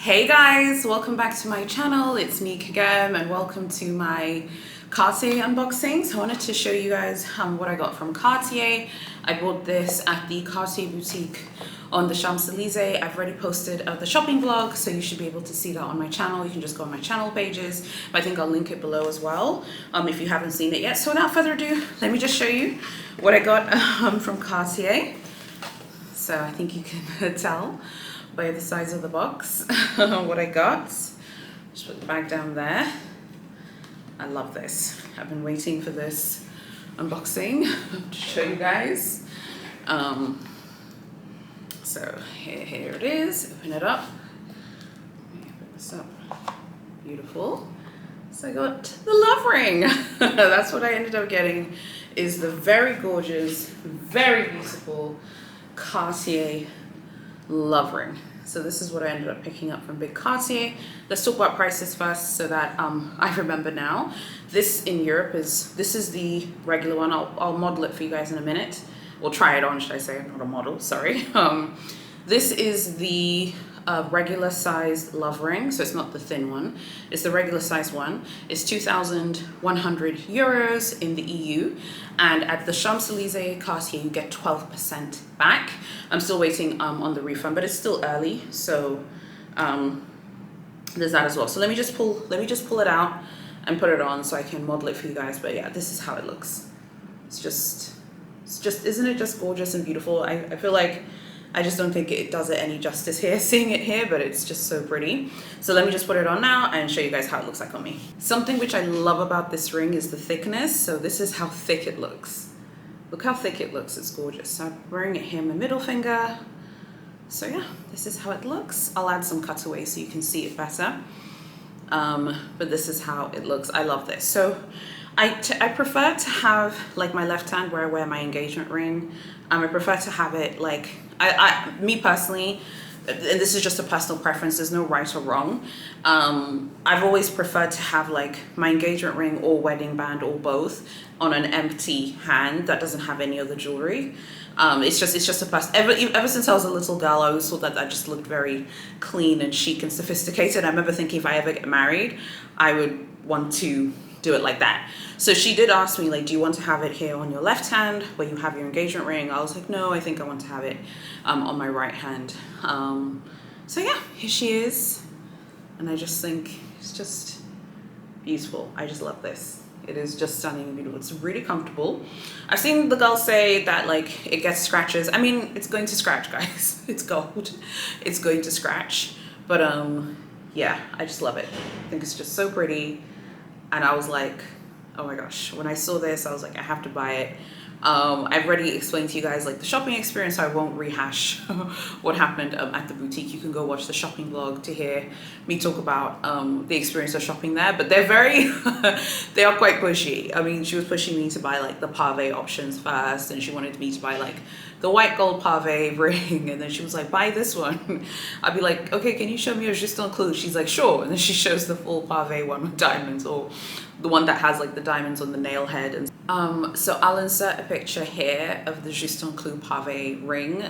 Hey guys, welcome back to my channel. It's Nick again and welcome to my Cartier unboxing. So I wanted to show you guys what I got from Cartier. I bought this at the Cartier boutique on the Champs-Elysees. I've already posted the shopping vlog, so you should be able to see that on my channel. You can just go on my channel pages, but I think I'll link it below as well if you haven't seen it yet. So without further ado, let me just show you what I got from Cartier. So I think you can tell by the size of the box what I got. Just put the bag down there. I love this. I've been waiting for this unboxing to show you guys. So here it is. Open it up. Let me put this up. Beautiful. So I got the love ring. That's what I ended up getting, is the very gorgeous, very beautiful Cartier love ring. So this is what I ended up picking up from Big Cartier. Let's talk about prices first so that I remember now. This in Europe is the regular one. I'll model it for you guys in a minute. We'll try it on, should I say. I'm not a model, sorry. This is the regular sized love ring, so it's not the thin one. It's the regular size one. It's 2,100 euros in the EU, and at the Champs-Elysees Cartier you get 12% back. I'm still waiting on the refund, but it's still early, so there's that as well. So let me just pull it out and put it on so I can model it for you guys. But yeah, this is how it looks. It's just isn't it just gorgeous and beautiful? I feel like I just don't think it does it any justice here, seeing it here, but it's just so pretty. So let me just put it on now and show you guys how it looks like on me. Something which I love about this ring is the thickness. So this is how thick it looks. Look how thick it looks, it's gorgeous. So I'm wearing it here in my middle finger. So yeah, this is how it looks. I'll add some cutaways so you can see it better. But this is how it looks. I love this. So I prefer to have like my left hand where I wear my engagement ring. I prefer to have it like, me personally, and this is just a personal preference, there's no right or wrong. I've always preferred to have like my engagement ring or wedding band or both on an empty hand that doesn't have any other jewelry. It's just a person. Ever since I was a little girl, I always thought that just looked very clean and chic and sophisticated. I remember thinking if I ever get married, I would want to do it like that. So she did ask me, like, do you want to have it here on your left hand where you have your engagement ring? I was like, no, I think I want to have it on my right hand. So yeah, here she is. And I just think it's just beautiful. I just love this. It is just stunning and beautiful. It's really comfortable. I've seen the girls say that like it gets scratches. I mean, it's going to scratch, guys. It's gold. It's going to scratch. But yeah, I just love it. I think it's just so pretty. And I was like, oh my gosh, when I saw this, I was like, I have to buy it. I've already explained to you guys like the shopping experience, so I won't rehash what happened at the boutique. You can go watch the shopping vlog to hear me talk about the experience of shopping there. But they're very, they are quite pushy. I mean, she was pushing me to buy like the pave options first, and she wanted me to buy like the white gold pave ring, and then she was like, buy this one. I'd be like, okay, can you show me a juste un clou? She's like, sure. And then she shows the full pave one with diamonds, or the one that has like the diamonds on the nail head. And so I'll insert a picture here of the juste un clou pave ring,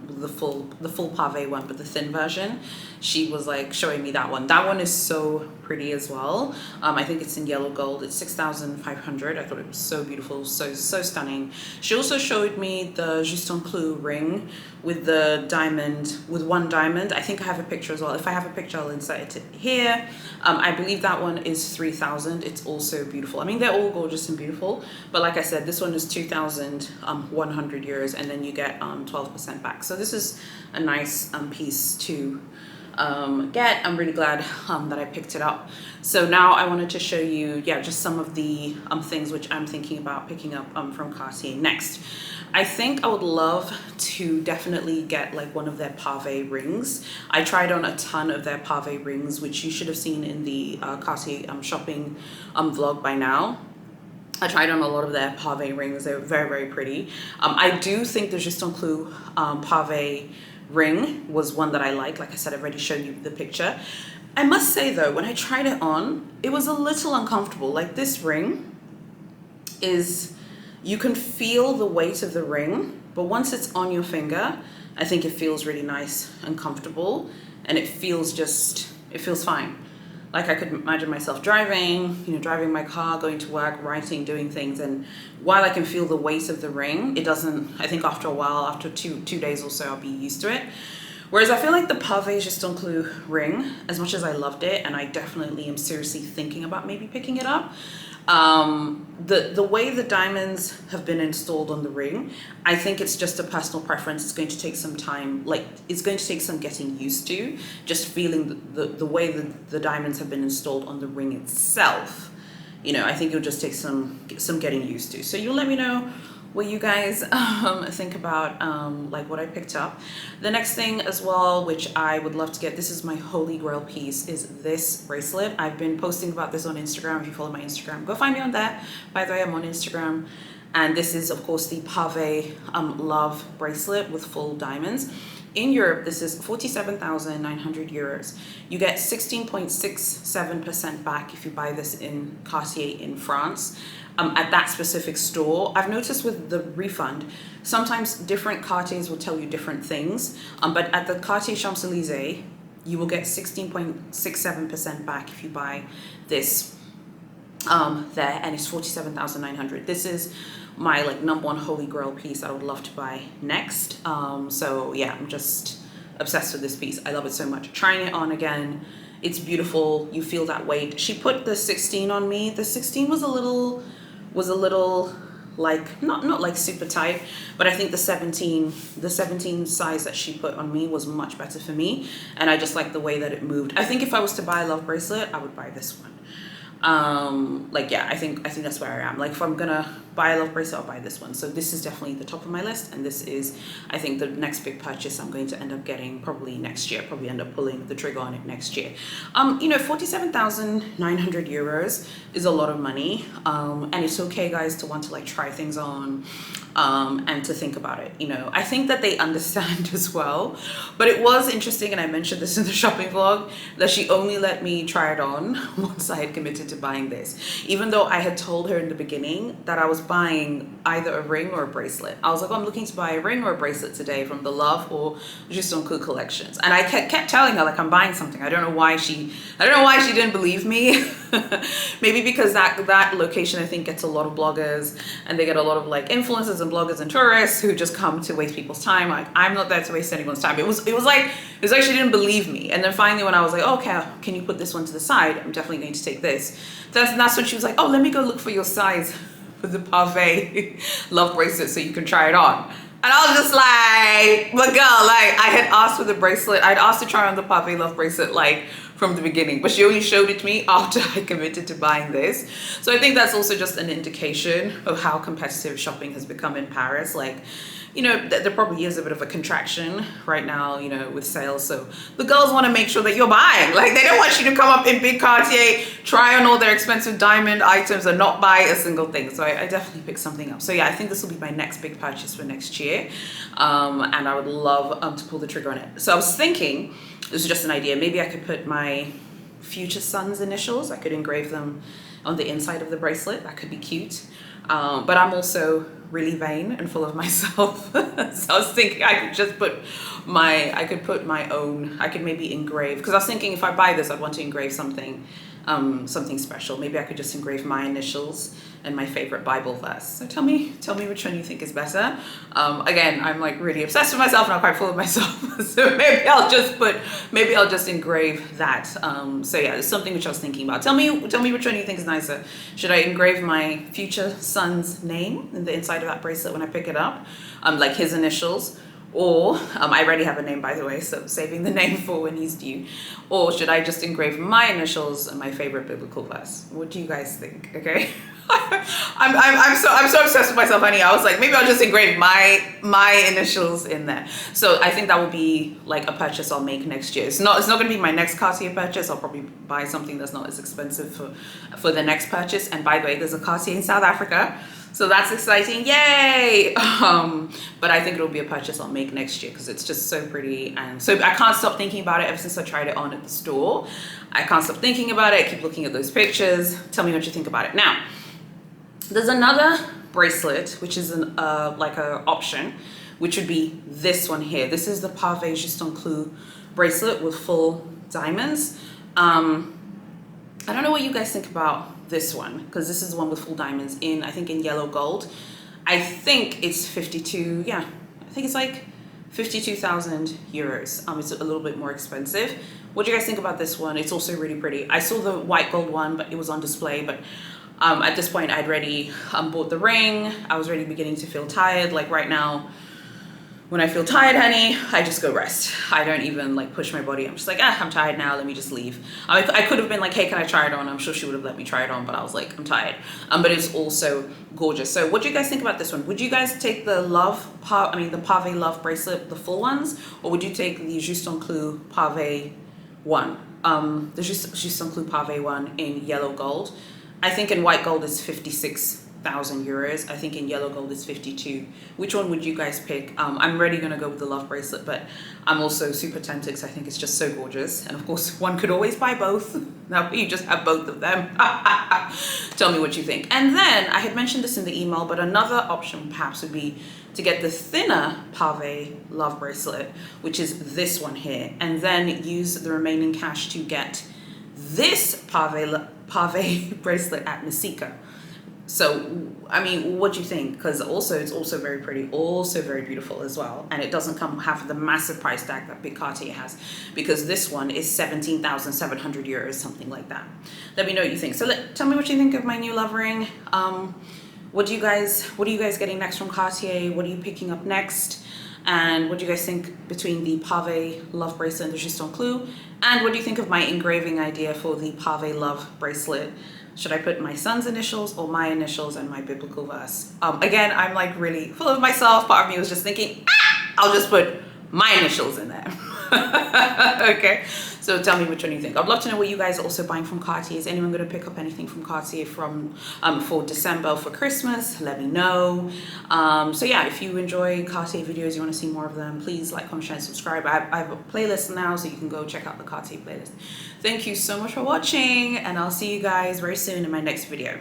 the full pave one, but the thin version. She was like showing me that one. That one is so pretty as well. I think it's in yellow gold. It's 6,500. I thought it was so beautiful, so stunning. She also showed me the juste un clou ring with the diamond, with one diamond. I think I have a picture as well. If I have a picture, I'll insert it here. I believe that one is 3,000. It's also beautiful. I mean, they're all gorgeous and beautiful, but like I said, this one is 2,100 euros, and then you get 12% back. So this is a nice piece to get. I'm really glad that I picked it up. So now I wanted to show you, yeah, just some of the things which I'm thinking about picking up from Cartier next. I think I would love to definitely get like one of their pave rings. I tried on a ton of their pave rings, which you should have seen in the Cartier shopping vlog by now. I tried on a lot of their pave rings. They're very, very pretty. I do think the juste un clou pave ring was one that I like. Like I said, I've already shown you the picture. I must say though, when I tried it on, it was a little uncomfortable. Like this ring is, you can feel the weight of the ring, but once it's on your finger, I think it feels really nice and comfortable. and it feels fine. Like I could imagine myself driving, driving my car, going to work, writing, doing things. And while I can feel the weight of the ring, it doesn't, I think after a while, after two days or so, I'll be used to it. Whereas I feel like the pave just don't clue ring, as much as I loved it, and I definitely am seriously thinking about maybe picking it up. The way the diamonds have been installed on the ring, I think it's just a personal preference. It's going to take some time, like it's going to take some getting used to, just feeling the way the diamonds have been installed on the ring itself. I think it'll just take some getting used to. So you'll let me know what you guys think about like what I picked up. The next thing as well, which I would love to get, this is my holy grail piece, is this bracelet. I've been posting about this on Instagram. If you follow my Instagram, go find me on that. By the way, I'm on Instagram. And this is of course the pave love bracelet with full diamonds. In Europe, this is 47,900 euros. You get 16.67% back if you buy this in Cartier in France. At that specific store. I've noticed with the refund, sometimes different Cartiers will tell you different things, but at the Cartier Champs-Élysées, you will get 16.67% back if you buy this there, and it's 47,900. This is my like number one holy grail piece I would love to buy next. So yeah, I'm just obsessed with this piece. I love it so much. Trying it on again, it's beautiful. You feel that weight. She put the 16 on me. The 16 was a little like not like super tight, but I think the 17 size that she put on me was much better for me, and I just like the way that it moved. I think if I was to buy a love bracelet, I would buy this one. Like yeah, I think that's where I am. Like if I'm gonna buy a love bracelet, I'll buy this one. So this is definitely the top of my list, and this is, I think, the next big purchase I'm going to end up getting probably next year. Probably end up pulling the trigger on it next year. 47,900 euros is a lot of money, and it's okay, guys, to want to like try things on, and to think about it. I think that they understand as well. But it was interesting, and I mentioned this in the shopping vlog, that she only let me try it on once I had committed to buying this, even though I had told her in the beginning that I was buying either a ring or a bracelet. I was like, oh, I'm looking to buy a ring or a bracelet today from the Love or Juste un Coup collections, and I kept telling her like I'm buying something. I don't know why she didn't believe me. Maybe because that location, I think, gets a lot of bloggers, and they get a lot of like influencers and bloggers and tourists who just come to waste people's time. Like I'm not there to waste anyone's time. It was like she didn't believe me. And then finally when I was like, oh, okay, can you put this one to the side? I'm definitely going to take this. That's when she was like, oh, let me go look for your size for the pave love bracelet so you can try it on. And I was just like, but girl, like I had asked for the bracelet. I'd asked to try on the pave love bracelet like from the beginning, but she only showed it to me after I committed to buying this. So I think that's also just an indication of how competitive shopping has become in Paris. Like, there probably is a bit of a contraction right now, with sales. So the girls want to make sure that you're buying. Like they don't want you to come up in big Cartier, try on all their expensive diamond items and not buy a single thing. So I definitely picked something up. So yeah, I think this will be my next big purchase for next year. And I would love to pull the trigger on it. So I was thinking, this is just an idea, maybe I could put my future son's initials. I could engrave them on the inside of the bracelet. That could be cute. But I'm also really vain and full of myself. So I was thinking I could just put my own, I could maybe engrave, because I was thinking if I buy this, I'd want to engrave something special. Maybe I could just engrave my initials and my favorite Bible verse. So tell me which one you think is better. Again, I'm like really obsessed with myself and I'm quite full of myself. So maybe I'll just engrave that. So yeah, it's something which I was thinking about. Tell me which one you think is nicer. Should I engrave my future son's name in the inside of that bracelet when I pick it up? Like his initials? Or, I already have a name, by the way, so saving the name for when he's due. Or should I just engrave my initials and my favorite biblical verse? What do you guys think? Okay. I'm so obsessed with myself, honey. I was like, maybe I'll just engrave my initials in there. So I think that will be like a purchase I'll make next year. It's not going to be my next Cartier purchase. I'll probably buy something that's not as expensive for the next purchase. And by the way, there's a Cartier in South Africa. So that's exciting, yay! But I think it'll be a purchase I'll make next year because it's just so pretty, and so I can't stop thinking about it ever since I tried it on at the store. I can't stop thinking about it. I keep looking at those pictures. Tell me what you think about it. Now, there's another bracelet which is like a option, which would be this one here. This is the pave Juste un Coup bracelet with full diamonds. I don't know what you guys think about this one, because this is the one with full diamonds in, I think, in yellow gold. I think it's 52, yeah, I think it's like 52,000 euros. It's a little bit more expensive. What do you guys think about this one? It's also really pretty. I saw the white gold one, but it was on display. But at this point, I'd already bought the ring. I was already beginning to feel tired. Like right now, when I feel tired, honey, I just go rest. I don't even like push my body. I'm just like, I'm tired now. Let me just leave. I could have been like, hey, can I try it on? I'm sure she would have let me try it on, but I was like, I'm tired. But it's also gorgeous. So what do you guys think about this one? Would you guys take the the Pave Love bracelet, the full ones, or would you take the Juste un Clou Pave one? The Juste un Clou Pave one in yellow gold. I think in white gold it's 56,000 euros. I think in yellow gold it's 52. Which one would you guys pick? I'm already gonna go with the love bracelet, but I'm also super tempted because I think it's just so gorgeous. And of course, one could always buy both. Now you just have both of them. Tell me what you think. And then I had mentioned this in the email, but another option perhaps would be to get the thinner Pave Love bracelet, which is this one here, and then use the remaining cash to get this Pave bracelet at Messika. So, I mean, what do you think? Because also, it's also very pretty, also very beautiful as well. And it doesn't have the massive price tag that big Cartier has, because this one is 17,700 euros, something like that. Let me know what you think. So tell me what you think of my new love ring. What are you guys getting next from Cartier? What are you picking up next? And what do you guys think between the Pave Love bracelet and the Juste un Clou? And what do you think of my engraving idea for the Pave Love bracelet? Should I put my son's initials or my initials and my biblical verse? Again, I'm like really full of myself. Part of me was just thinking, I'll just put my initials in there. Okay, so tell me which one you think. I'd love to know what you guys are also buying from Cartier. Is anyone going to pick up anything from Cartier for December, for Christmas? Let me know. So yeah, if you enjoy Cartier videos, you want to see more of them, please like, comment, share, and subscribe. I have a playlist now, so you can go check out the Cartier playlist. Thank you so much for watching, and I'll see you guys very soon in my next video.